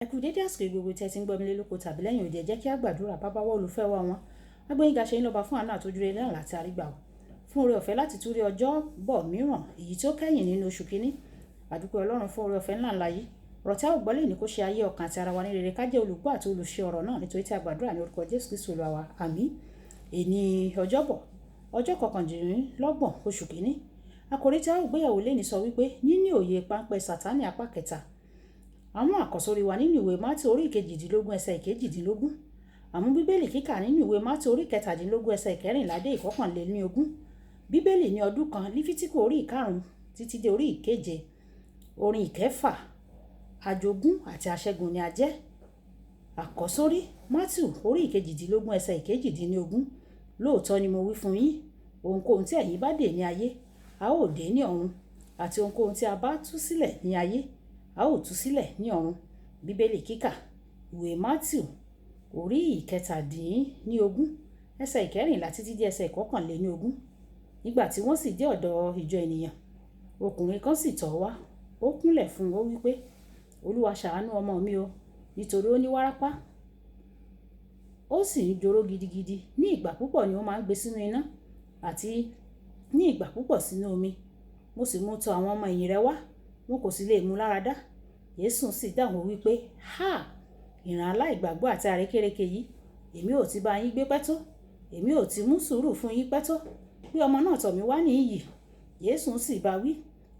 Ẹ kú dédé àsìkò gbogbo tí ẹ ti ń gbọ́ mi lé lóko tàbí lẹ́yìn òde, jẹ́ kí a gbàdúrà. Bàbá wa olùfẹ́ wa wọn agbẹ́yìnga ṣe ń lọ́ba fún àánú àtọ́jú rere náà láti àrígbà o fún oore ọ̀fẹ́ láti tún rí ọjọ́ bọ̀ mìíràn èyí tí ó kẹ́yìn nínú oṣù kínní. Àdúpẹ́ Ọlọ́run fún oore ọ̀fẹ́ ńlá ńlá yìí. Ọ̀rọ̀ tí a ò gbọ́ lè ní kó ṣe ayé ọkàn àti ara wa ní rere, ká jẹ́ olùgbọ́ àti olùṣe ọ̀rọ̀ náà, nítorí tí a gbàdúrà ní orúkọ Jésù Kristi Olúwa wa. Àmín. Èní ọjọ́bọ̀ ọjọ́ kọkàndínlọ́gbọ̀n oṣù kínní. Àkòrí tí a ò gbéyẹ̀wò lè ní sọ wípé níní òye páńpẹ́ Sátánì apá kẹta. Àwọn àkọ́sórí wa nínú ìwé Mátì orí ìkejìdínlógún ẹsẹ̀ ìkejìdínlógún. Àmú bíbélì kíkà nínú ìwé Mátì orí kẹtàdínlógún ẹsẹ̀ ìkẹrìnlá dé ìkọkànlélógún. Bíbélì ní ọdún kan, Lífítíkù orí ìkarùn-ún títí dé orí ìkeje. Orin ìkẹfà, àjogún àti aṣẹ́gun ni a jẹ́. Àkọ́sórí Mátì orí ìkejìdínlógún ẹsẹ̀ ìkejìdínlógún. Lóòótọ́ ni mo wí fún yín, ohunkóhun tí ẹ̀yin bá dè ní ayé, a ó dè ní ọ̀run, àti ohunkóhun tí a bá tú sílẹ̀ ní ayé, a ó tú sílẹ̀ ní ọ̀run. Bíbélì kíkà ìwé Mátì orí ìkẹtàdínlógún ẹsẹ̀ ìkẹrìnlá títí dé ẹsẹ̀ ìkọkànlélógún. Nígbà tí wọ́n sì dé ọ̀dọ̀ ìjọ ènìyàn, ọkùnrin kan sì tọ̀ wá, ó kúnlẹ̀ fún un, ó wí pé, Olúwa ṣàánú ọmọ mi o, nítorí ó ní wárápá, ó sì ń joró gidigidi. Ní ìgbà púpọ̀ ni ó máa ń gbé sínú iná, àti ní ìgbà púpọ̀ sínú omi. Mo sì mú tọ̀ àwọn ọmọ ẹ̀yìn rẹ̀ wá, wọn kò sì lè mú lára dá. Jésù sì dáhùn wípé, ìran aláìgbàgbọ́ àti àrékérekè yìí, èmi ò ti bá yín gbé pẹ́ tó, èmi ò ti mú sùúrù fún yín pẹ́ tó, bí ọmọ náà tọ̀ mí wá níyì. Jésù sì bá wí,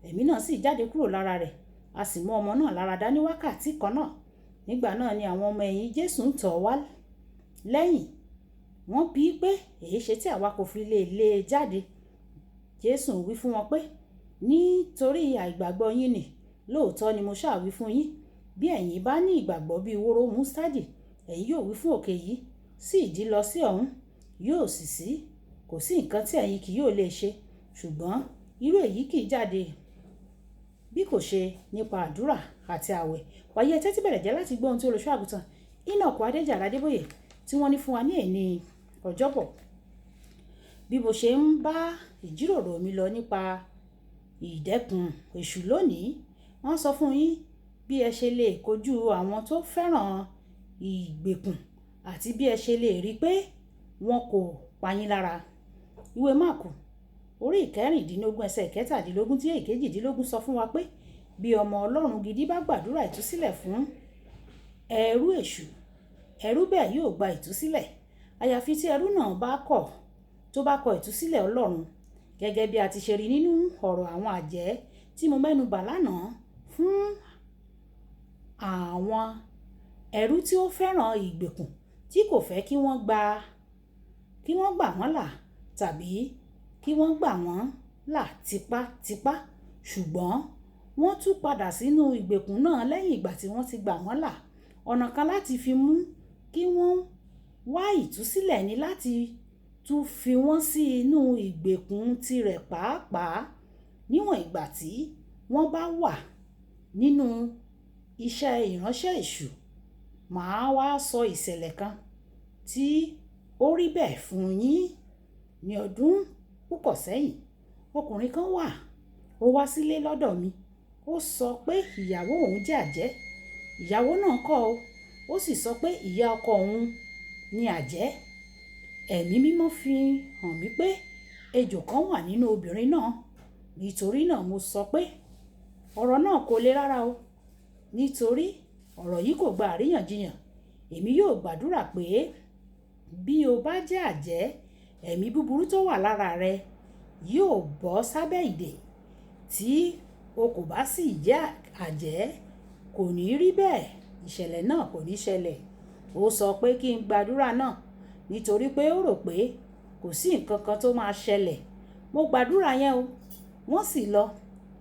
ẹ̀mí náà sì jáde kúrò lára rẹ̀, a sì mú ọmọ náà lára dá ní wákàtí kan náà. Nígbà náà ni àwọn ọmọ ẹ̀yìn Jésù ń tọ̀ wá lẹ́yìn. Wọ́n bi í pé, èéṣe tí àwa kò fi lè lé e jáde? Jésù wí fún wọn pé, nítorí àìgbàgbọ́ yín ni. Lóòótọ́ ni mo ṣáà wí fún yín, bí ẹ̀yin bá ní ìgbàgbọ́ bí wóró mustadi, ẹ̀yin yóò wí fún òkè yìí, sí ìdí lọ sí ọ̀hún, yóò sì sí. Kò sí nǹkan tí ẹ̀yin kì yóò lè ṣe. Ṣùgbọ́n irú èyí kì í jáde bí kò ṣe nípa àdúrà àti àwẹ̀. Wàyí ẹ tẹ́tí bẹ̀rẹ̀ jẹ́ láti gbọ́ ohun tí olùṣọ́ àgùntàn Enoch Adéjàre Adébóyè tí wọ́n ní fún wa ní èní ọjọ́bọ̀. Bí mo ṣe ń bá ìjíròrò mi lọ nípa ìdẹ́kun èṣù lónìí, wọ́n sọ fún yín bí ẹ ṣe lè kojú àwọn tó fẹ́ràn ìgbèkùn àti bí ẹ ṣe lè rí pé wọn kò pa yín lára. Ìwé Máàkù orí ìkẹrìndínlógún ẹsẹ̀ ìkẹtàdínlógún tí ìkejìdínlógún sọ fún wa pé bí ọmọ Ọlọ́run gidi bá gbàdúrà ìtúsílẹ̀ fún ẹrú èṣù, ẹrú bẹ́ẹ̀ yóò gba ìtúsílẹ̀. Àyàfi tí ẹrú náà bá kọ̀ ìtúsílẹ̀ Ọlọ́run, gẹ́gẹ́ bí a ti ṣe rí nínú ọ̀rọ̀ àwọn àjẹ́ tí mo mẹ́nu bà lánàá fún àwọn ẹrú tí ó fẹ́ràn ìgbèkùn tí kò fẹ́ kí wọ́n gbà wọ́n là tàbí kí wọ́n gbà wọ́n là tipátipá, ṣùgbọ́n wọ́n tún padà sínú ìgbèkùn náà lẹ́yìn ìgbà tí wọ́n ti gbà wọ́n là. Ọ̀nà kan láti fi mú kí wọ́n wá ìtúsílẹ̀ ni láti tún fi wọ́n sí inú ìgbèkùn tirẹ̀ pàápàá. Níwọ̀n ìgbà tí wọ́n bá wà nínú iṣẹ́ ìránṣẹ́ èṣù, màá wá sọ ìṣẹ̀lẹ̀ kan tí ó rí bẹ́ẹ̀ fún yín. Ní ọdún púpọ̀ sẹ́yìn, ọkùnrin kan ó wá sílé lọ́dọ̀ mi. Ó sọ pé ìyàwó òun jẹ́ àjẹ́. Ìyàwó náà kọ̀ ọ́, ó sì sọ pé ìyá ọkọ òun ni àjẹ́. Ẹ̀mí mímọ́ fi hàn mí pé ejò kan wà nínú obìnrin náà. Nítorí náà mo sọ pé ọ̀rọ̀ náà kò le rárá o. Nítorí ọ̀rọ̀ yìí kò gba àríyànjiyàn. Èmi yóò gbàdúrà pé bí o bá jẹ́ àjẹ́, ẹ̀mí búburú tó wà lára rẹ yóò bọ́ sábẹ́ ìdè. Tí o kò bá sì jẹ́ àjẹ́, kò ní rí bẹ́ẹ̀. Ìṣẹ̀lẹ̀ náà kò ní ṣẹlẹ̀. Ó sọ pé kí n gbàdúrà náà nítorí pé ó rò pé kò sí nǹkan kan tó máa ṣẹlẹ̀. Mo gbàdúrà yẹn o. Wọ́n sì lọ.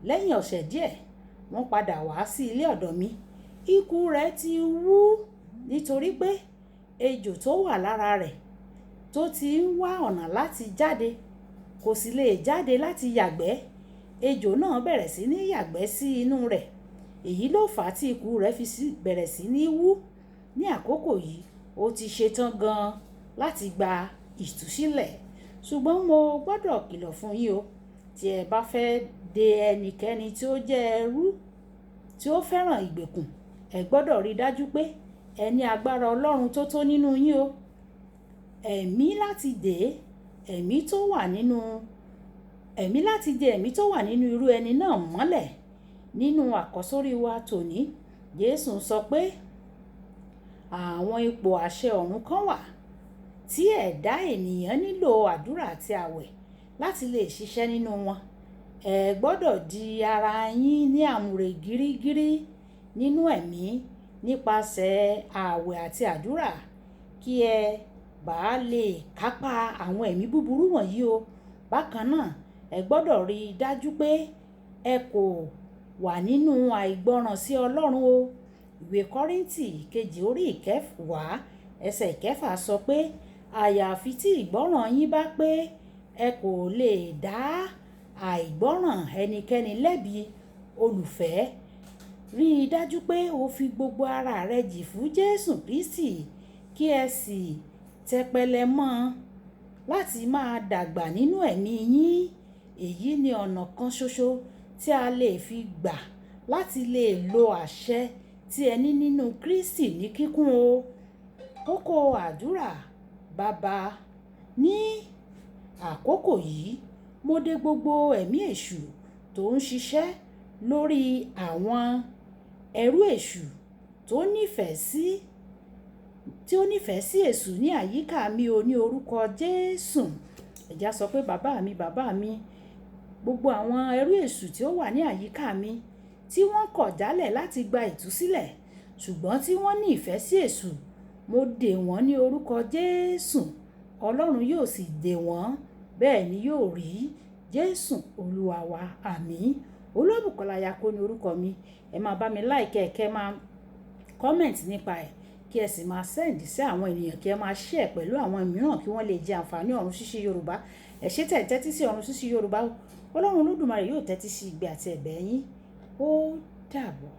Lẹ́yìn ọ̀sẹ̀ díẹ̀, wọ́n padà wá sí ilé ọ̀dọ̀ mi. Ikùn rẹ̀ ti wú nítorí pé ejò tó wà lára rẹ̀ tó ti ń wá ọ̀nà láti jáde kò sì lè jáde láti yàgbẹ́. Ejò náà bẹ̀rẹ̀ sí ní yàgbẹ́ sí inú rẹ̀. Èyí ló fà á tí ikùn rẹ̀ fi bẹ̀rẹ̀ sí ní wú. Ní àkókò yìí, ó ti ṣetán gan-an láti gba ìtúsílẹ̀. Ṣùgbọ́n mo gbọ́dọ̀ kìlọ̀ fún yín o. Tí ẹ bá fẹ́ de ẹnikẹ́ni tí ó jẹ́ ẹrú tí ó fẹ́ràn ìgbèkùn, ẹ gbọ́dọ̀ rí dájú pé ẹ ní agbára Ọlọ́run tó tó nínú yín o. Ẹ̀mí láti dè ẹ̀mí tó wà nínú irú ẹni náà mọ́lẹ̀. Nínú àkọ́sórí wa tòní, Jésù sọ pé àwọn ipò àṣẹ ọ̀run kan wà tí ẹ̀dá ènìyàn nílò àdúrà àti àwẹ̀ láti lè ṣiṣẹ́ nínú wọn. Ẹ gbọ́dọ̀ di ara yín ní àmùrè gírígírí nínú ẹ̀mí nípasẹ̀ àwẹ̀ àti àdúrà kí ẹ bá lè kápá àwọn ẹ̀mí búburú wọ̀nyí o. Bákan náà, ẹ gbọ́dọ̀ rí i dájú pé ẹ kò wà nínú àìgbọràn sí Ọlọ́run o. Ìwé Kọ́ríńtì kejì orí 10 ẹsẹ̀ 6 sọ pé àyàfi tí ìgbọ́ràn yín bá pé ẹ kò lè dá àìgbọ́ràn ẹnikẹ́ni lẹ́bi. Olùfẹ́, rí i dájú pé o fi gbogbo ara rẹ jì fún Jésù Kristi kí ẹ sì tẹpẹlẹ mọ́ láti máa dàgbà nínú ẹ̀mí yín. Èyí ni ọ̀nà kan ṣoṣo tí a lè fi gbà láti lè lo àṣẹ tí ẹ ní nínú Kristi ní kíkún o. Kókó àdúrà. Bàbá, ní àkókò yìí, mo dè gbogbo ẹ̀mí èṣù tó ń ṣiṣẹ́ lórí àwọn ẹrú èṣù tí ó nífẹ̀ẹ́ sí èṣù ní àyíká mi o, ní orúkọ Jésù. Ẹ jẹ́ á sọ pé bàbá mi, gbogbo àwọn ẹrú èṣù tí ó wà ní àyíká mi tí wọ́n kọ̀ jálẹ̀ láti gba ìtúsílẹ̀ ṣùgbọ́n tí wọ́n ní ìfẹ́ sí èṣù, mo dè wọ́n ní orúkọ Jésù. Ọlọ́run yóò sì dè wọ́n, bẹ́ẹ̀ ni yóò rí. Jésù Olúwa wa, àmín. Olúwabùkọ́lá Ayako ní orúkọ mi. Ẹ máa bá mi like, kẹ́ máa comment nípa ẹ̀, kí ẹ sì máa send sí àwọn ènìyàn, kí ẹ máa share pẹ̀lú àwọn mìíràn kí wọ́n lè jẹ àǹfààní ọ̀run ṣíṣí Yorùbá. Ẹ ṣé tẹ́ tẹ́tí sí ọ̀run ṣíṣí Yorùbá. Ọlọ́run Olódùmarè yóò tẹ́tí sí igbe àti ẹ̀bẹ̀ yín. Ó dàbọ̀.